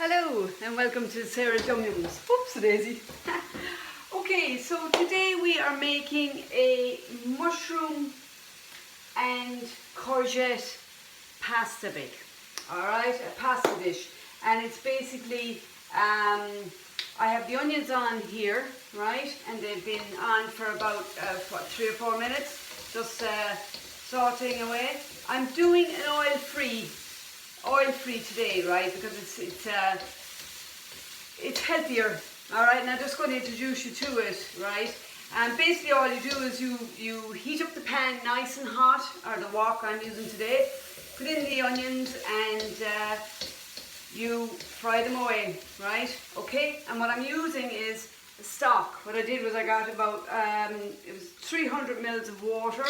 Hello and welcome to Sarah's Yum Yums. Oops, Daisy. Okay, so today we are making a mushroom and courgette pasta bake. Alright, a pasta dish. And it's basically, I have the onions on here, right? And they've been on for about, 3 or 4 minutes. Just sauteing away. I'm doing an oil-free today, right? Because it's healthier. All right, and I'm just going to introduce you to it, right? And basically all you do is you heat up the pan nice and hot, or the wok I'm using today. Put in the onions and you fry them away, right? Okay, and what I'm using is stock. What I did was I got about, it was 300 mils of water,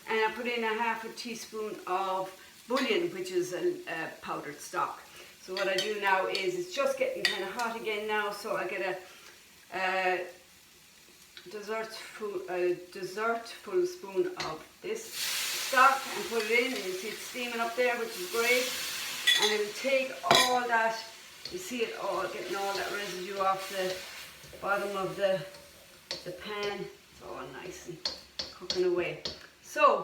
and I put in a half a teaspoon of bouillon, which is a powdered stock. So what I do now is, it's just getting kind of hot again now, so I get a dessertful spoon of this stock and put it in, and you see it steaming up there, which is great. And it will take all that, you see it all, getting all that residue off the bottom of the pan. It's all nice and cooking away. So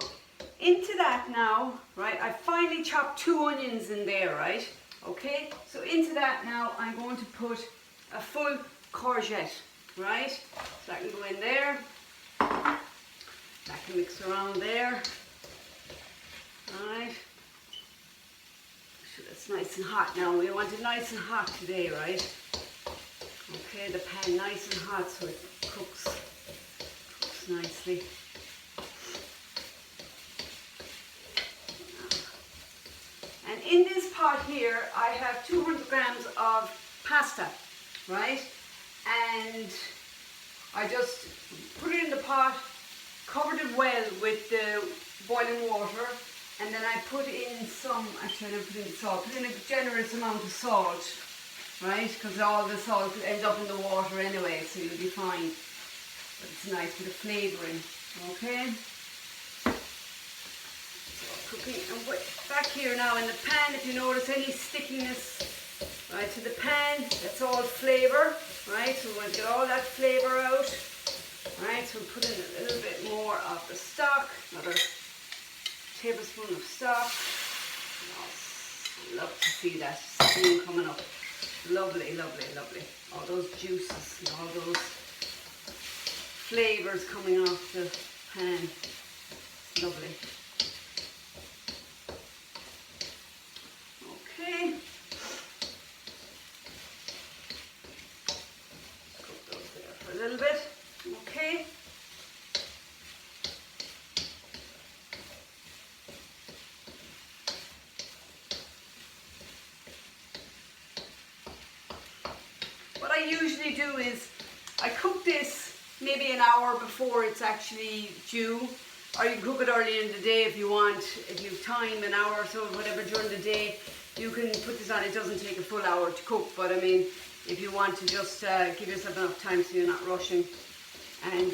into that now, right, I finally chopped 2 onions in there, right? Okay, so into that now I'm going to put a full courgette, right? So that can go in there. That can mix around there. Alright. So that's nice and hot now. We want it nice and hot today, right? Okay, the pan nice and hot so it cooks nicely. And in this pot here, I have 200 grams of pasta, right? And I just put it in the pot, covered it well with the boiling water, and then I put in some, actually I didn't put in salt, put in a generous amount of salt, right? Because all the salt ends up in the water anyway, so you'll be fine. But it's nice with the flavour in, okay? Cooking, and back here now in the pan, if you notice any stickiness, right, to the pan, that's all flavour, right? So we'll get all that flavour out, right? So we'll put in a little bit more of the stock, another tablespoon of stock. Oh, love to see that steam coming up. Lovely, lovely, lovely. All those juices and all those flavours coming off the pan. It's lovely. Okay. Cook those there for a little bit. Okay. What I usually do is I cook this maybe an hour before it's actually due, or you can cook it early in the day if you want. If you have time, an hour or so, whatever, during the day, you can put this on. It doesn't take a full hour to cook, but I mean, if you want to just give yourself enough time so you're not rushing, and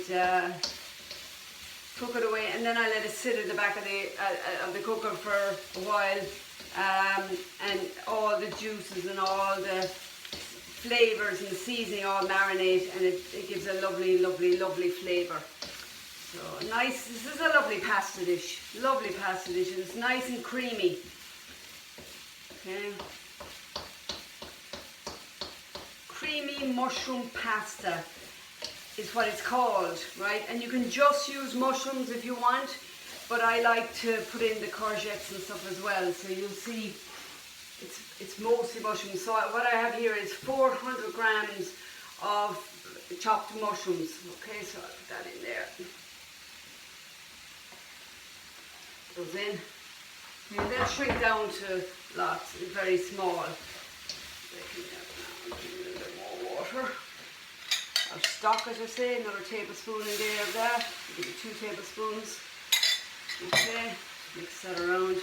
cook it away, and then I let it sit in the back of the cooker for a while, and all the juices and all the flavours and the seasoning all marinate, and it gives a lovely, lovely, lovely flavour. So nice. This is a lovely pasta dish. Lovely pasta dish. It's nice and creamy. Okay. Creamy mushroom pasta is what it's called, right? And you can just use mushrooms if you want, but I like to put in the courgettes and stuff as well. So you'll see it's mostly mushrooms. So what I have here is 400 grams of chopped mushrooms. Okay, so I'll put that in there. Goes in. And they'll shrink down to lots, very small. Give a little bit more water. Our stock, as I say, another tablespoon in there of that. I'll give you 2 tablespoons. Okay, mix that around.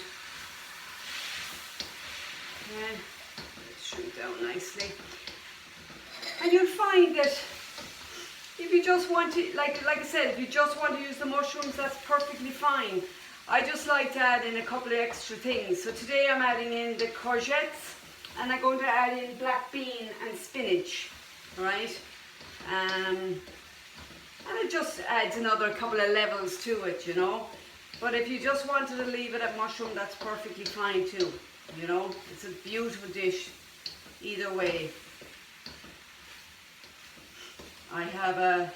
Okay, let it shrink down nicely. And you'll find that if you just want to, like I said, if you just want to use the mushrooms, that's perfectly fine. I just like to add in a couple of extra things. So today I'm adding in the courgettes, and I'm going to add in black bean and spinach, right? And it just adds another couple of levels to it, you know. But if you just wanted to leave it at mushroom, that's perfectly fine too, you know. It's a beautiful dish either way. I have a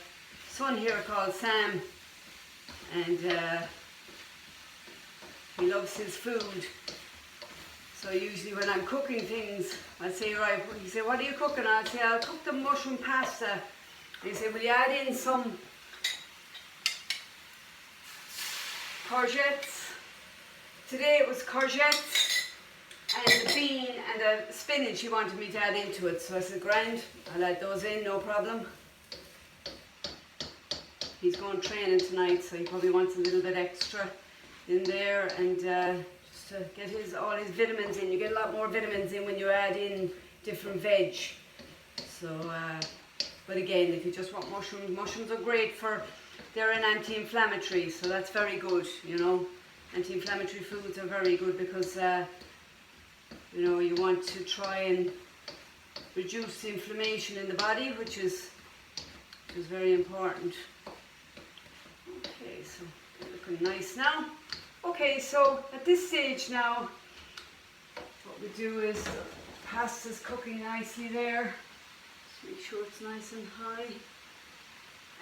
son here called Sam, and he loves his food. So usually when I'm cooking things, I say, right, he say, what are you cooking? I'll say, I'll cook the mushroom pasta. He say, will you add in some courgettes? Today it was courgettes and the bean and the spinach he wanted me to add into it. So I said, grand, I'll add those in, no problem. He's going training tonight, so he probably wants a little bit extra in there, and just to get all his vitamins in. You get a lot more vitamins in when you add in different veg. So, but again, if you just want mushrooms, mushrooms are great they're an anti-inflammatory, so that's very good, you know. Anti-inflammatory foods are very good because, you know, you want to try and reduce the inflammation in the body, which is very important. Okay, so looking nice now. Okay, so at this stage now, what we do is the pasta's cooking nicely there. Just make sure it's nice and high.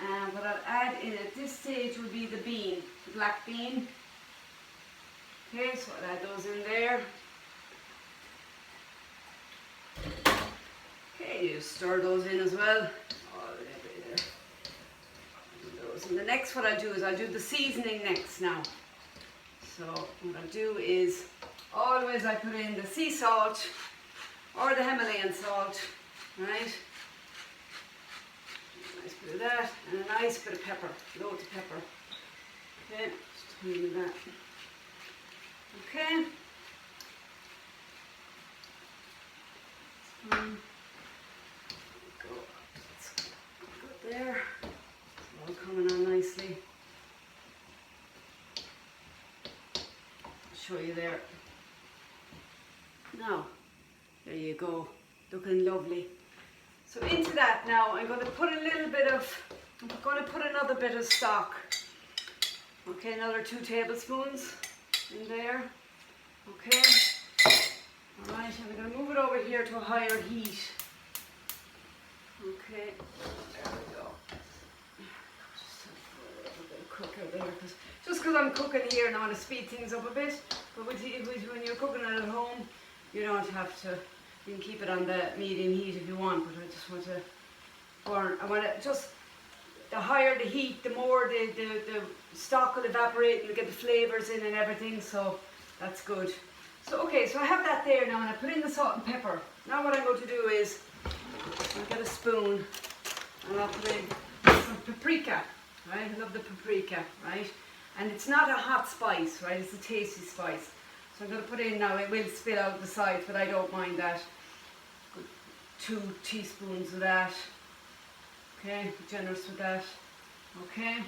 And what I'll add in at this stage will be the bean, the black bean. Okay, so I'll add those in there. Okay, you just stir those in as well. And the next what I'll do is I'll do the seasoning next now. So what I'll do is always I put in the sea salt or the Himalayan salt, right? A nice bit of that and a nice bit of pepper, loads of pepper. Okay, just turn in that. Okay. Go. Good there. All coming on nicely. I'll show you there. Now, there you go, looking lovely. So into that now, I'm going to put another bit of stock. Okay, another 2 tablespoons in there. Okay. All right, and I'm going to move it over here to a higher heat. Okay, there we go. Cooker there, just because I'm cooking here and I want to speed things up a bit, but when you're cooking it at home, you don't have to, you can keep it on the medium heat if you want, but I just want to burn, the higher the heat, the more the stock will evaporate and you'll get the flavours in and everything, so that's good. So okay, so I have that there now and I put in the salt and pepper. Now what I'm going to do is, I'll get a spoon and I'll put in some paprika. Right, I love the paprika, right? And it's not a hot spice, right? It's a tasty spice. So I'm going to put in now, it will spill out the sides, but I don't mind that. 2 teaspoons of that. Okay, generous with that. Okay.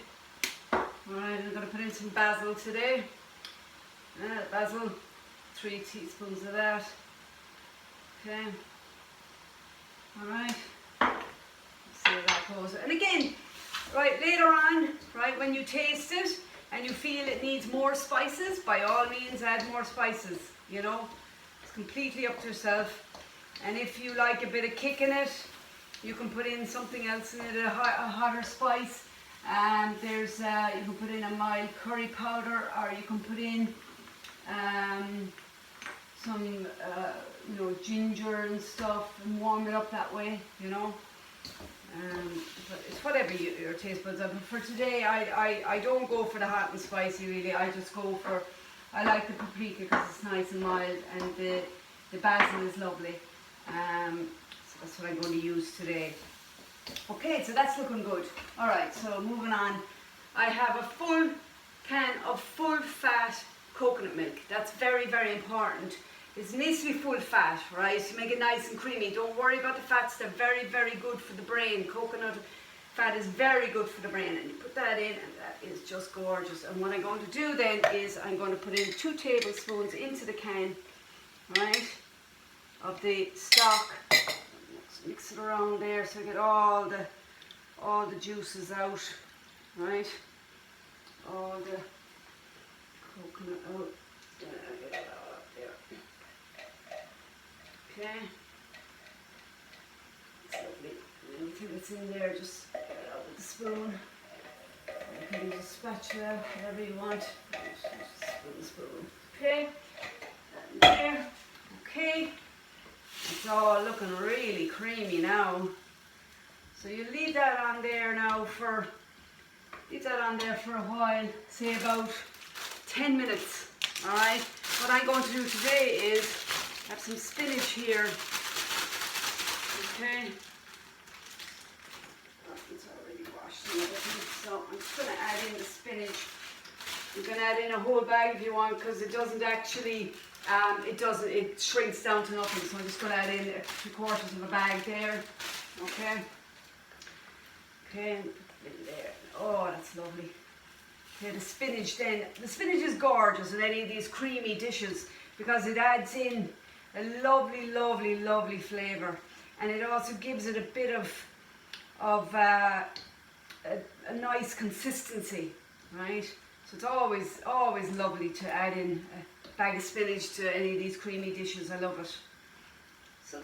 Alright, I'm going to put in some basil today. Basil, 3 teaspoons of that. Okay. Alright. Let's see how that goes. And again, right, later on, right, when you taste it and you feel it needs more spices, by all means add more spices, you know. It's completely up to yourself. And if you like a bit of kick in it, you can put in something else in it, a hotter spice. There's, you can put in a mild curry powder, or you can put in some, you know, ginger and stuff and warm it up that way, you know. But it's whatever your taste buds are. But for today, I don't go for the hot and spicy really. I just go for, I like the paprika because it's nice and mild, and the basil is lovely. So that's what I'm going to use today. Okay, so that's looking good. Alright, so moving on. I have a full can of full fat coconut milk. That's very, very important. It needs to be full fat, right? To make it nice and creamy. Don't worry about the fats, they're very, very good for the brain. Coconut fat is very good for the brain, and you put that in and that is just gorgeous. And what I'm going to do then is I'm going to put in 2 tablespoons into the can, right? of the stock. Let's mix it around there so I get all the juices out, right? All the coconut out. Get it all up there. Okay. It's lovely. Anything that's in there, just get it out with the spoon. You can use a spatula, whatever you want. Just spoon. Okay. That in there. Okay. It's all looking really creamy now. So you leave that on there now for a while, say about 10 minutes. Alright? What I'm going to do today is have some spinach here. Okay. Oh, it's already washed and everything. So I'm just going to add in the spinach. You can add in a whole bag if you want, because it doesn't actually, it shrinks down to nothing. So I'm just going to add in 3/4 of a bag there. Okay. Okay, and put it in there. Oh, that's lovely. Okay, the spinach then. The spinach is gorgeous in any of these creamy dishes because it adds in a lovely, lovely, lovely flavour, and it also gives it a bit of a nice consistency, right? So it's always lovely to add in a bag of spinach to any of these creamy dishes. I love it. So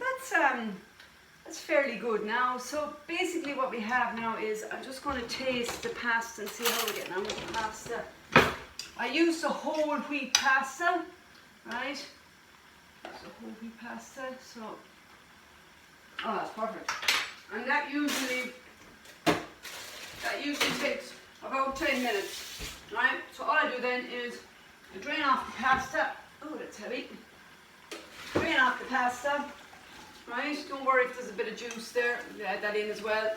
that's fairly good now. So basically what we have now is I'm just going to taste the pasta and see how we're getting on with the pasta. I used a whole wheat pasta, right? It's a whole wheat pasta, so that's perfect. And that usually takes about 10 minutes, right? So all I do then is I drain off the pasta. Oh, that's heavy. Drain off the pasta, right? Don't worry if there's a bit of juice there. Add that in as well.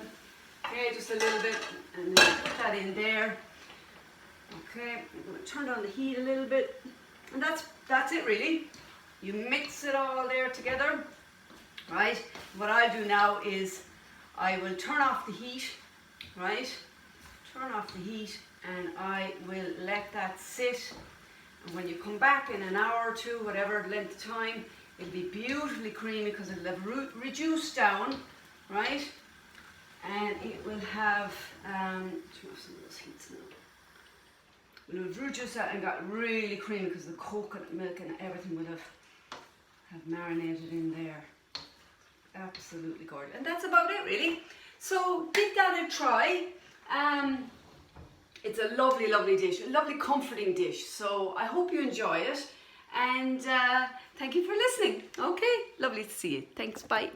Okay, just a little bit, and then put that in there. Okay, I'm going to turn down the heat a little bit, and that's it really. You mix it all there together, right? What I'll do now is I will turn off the heat, right? Turn off the heat, and I will let that sit. And when you come back in an hour or two, whatever length of time, it'll be beautifully creamy because it'll have reduced down, right? And it will have, turn off some of those heats now. It will have reduced that and got really creamy because the coconut milk and everything will have marinated in there. Absolutely gorgeous. And that's about it really. So give that a try. It's a lovely, lovely dish, a lovely comforting dish. So I hope you enjoy it, and thank you for listening. Okay, lovely to see you. Thanks, bye.